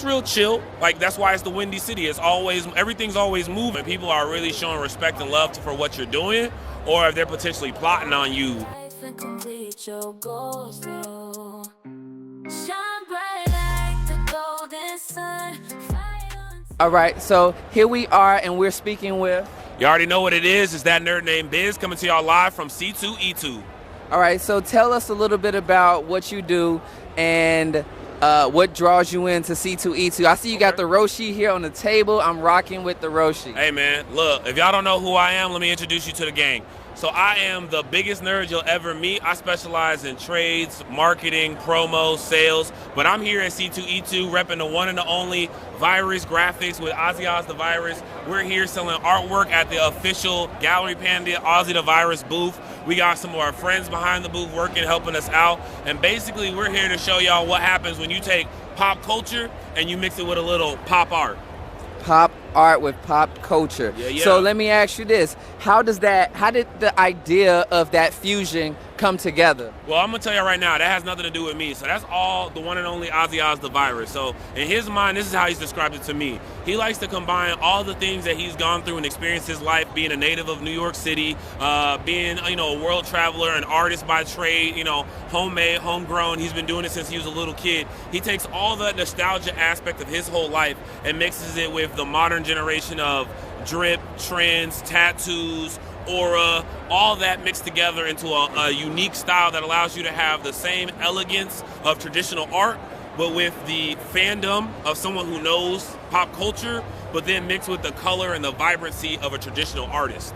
real chill. Like, that's why it's the Windy City. Everything's always moving. People are really showing respect and love for what you're doing, or if they're potentially plotting on you. All right, so here we are, and we're speaking with... You already know what it is. It's That Nerd Named Biz coming to y'all live from C2E2. All right, so tell us a little bit about what you do and what draws you into C2E2. I see you got the Roshi here on the table. I'm rocking with the Roshi. Hey, man, look, if y'all don't know who I am, let me introduce you to the gang. So I am the biggest nerd you'll ever meet. I specialize in trades, marketing, promo, sales, but I'm here at C2E2 repping the one and the only Virus Graphics with OzzyTheVirus. We're here selling artwork at the official Gallery Panda OzzyTheVirus booth. We got some of our friends behind the booth working, helping us out. And basically, we're here to show y'all what happens when you take pop culture and you mix it with a little pop art. Pop art with pop culture. Yeah. So let me ask you this. How did the idea of that fusion come together? Well, I'm gonna tell you right now, that has nothing to do with me. So that's all the one and only OzzyTheVirus. So in his mind, this is how he's described it to me. He likes to combine all the things that he's gone through and experienced his life, being a native of New York City, being a world traveler, an artist by trade, homemade, homegrown. He's been doing it since he was a little kid. He takes all the nostalgia aspect of his whole life and mixes it with the modern generation of drip, trends, tattoos, aura, all that mixed together into a unique style that allows you to have the same elegance of traditional art, but with the fandom of someone who knows pop culture, but then mixed with the color and the vibrancy of a traditional artist.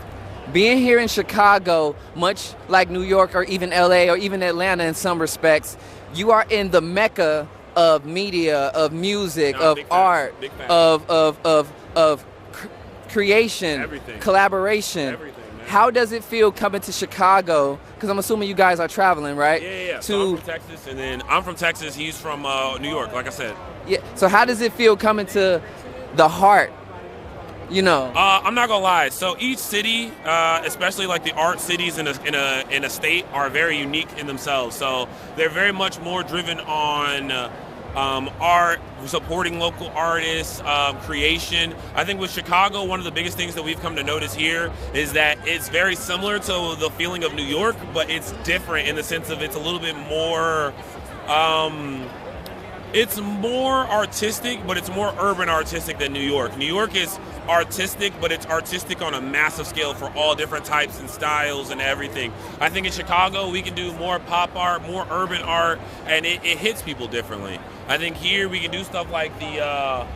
Being here in Chicago, much like New York or even LA or even Atlanta in some respects, you are in the mecca of media, of music, of art, of creation, everything. Collaboration. Everything, man. How does it feel coming to Chicago? Because I'm assuming you guys are traveling, right? Yeah. So I'm from Texas, and then I'm from Texas. He's from New York, like I said. Yeah. So how does it feel coming to the heart? I'm not gonna lie. So each city, especially like the art cities in a state, are very unique in themselves. So they're very much more driven on art, supporting local artists, creation. I think with Chicago, one of the biggest things that we've come to notice here is that it's very similar to the feeling of New York, but it's different in the sense of it's a little bit more, it's more artistic, but it's more urban artistic than New York. New York is artistic, but it's artistic on a massive scale for all different types and styles and everything. I think in Chicago, we can do more pop art, more urban art, and it hits people differently. I think here we can do stuff like the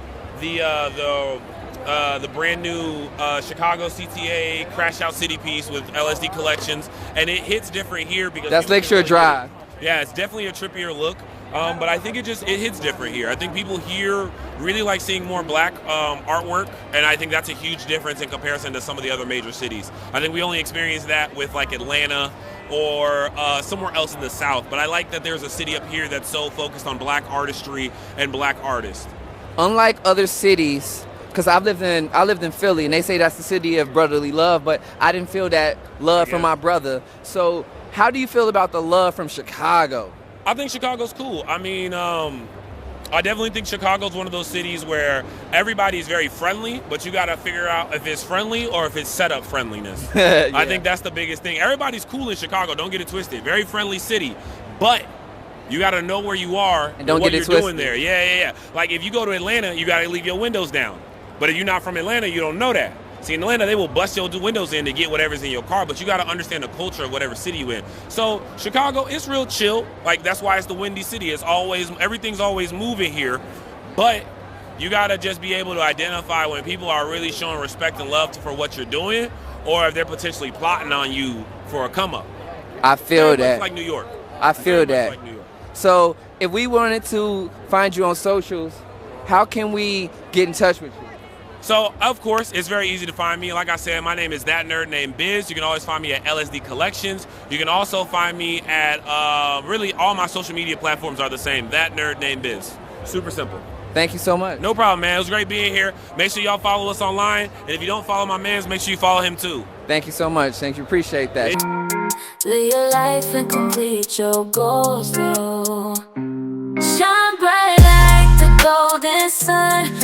brand new Chicago CTA Crash Out City piece with LSD collections, and it hits different here because that's Lakeshore Drive. Yeah, it's definitely a trippier look. But I think it hits different here. I think people here really like seeing more black artwork, and I think that's a huge difference in comparison to some of the other major cities. I think we only experience that with like Atlanta or somewhere else in the South, but I like that there's a city up here that's so focused on black artistry and black artists. Unlike other cities, because I lived in Philly, and they say that's the city of brotherly love, but I didn't feel that love from my brother. So how do you feel about the love from Chicago? I think Chicago's cool. I mean, I definitely think Chicago's one of those cities where everybody's very friendly, but you got to figure out if it's friendly or if it's set up friendliness. Yeah. I think that's the biggest thing. Everybody's cool in Chicago, don't get it twisted. Very friendly city, but you got to know where you are and don't what get it you're twisted. Doing there. Yeah. Like if you go to Atlanta, you got to leave your windows down. But if you're not from Atlanta, you don't know that. See, in Atlanta, they will bust your windows in to get whatever's in your car, but you got to understand the culture of whatever city you're in. So Chicago, it's real chill. Like, that's why it's the Windy City. Everything's always moving here, but you got to just be able to identify when people are really showing respect and love for what you're doing, or if they're potentially plotting on you for a come up. I feel that. It's like New York. I feel that. Like New York. So if we wanted to find you on socials, how can we get in touch with you? So, of course, it's very easy to find me. Like I said, my name is DatNerdNamedBiz. You can always find me at LSD Collections. You can also find me at, really, all my social media platforms are the same, DatNerdNamedBiz. Super simple. Thank you so much. No problem, man. It was great being here. Make sure y'all follow us online. And if you don't follow my mans, make sure you follow him too. Thank you so much. Thank you. Appreciate that. Live your life and complete your goals, though. Shine bright like the golden sun.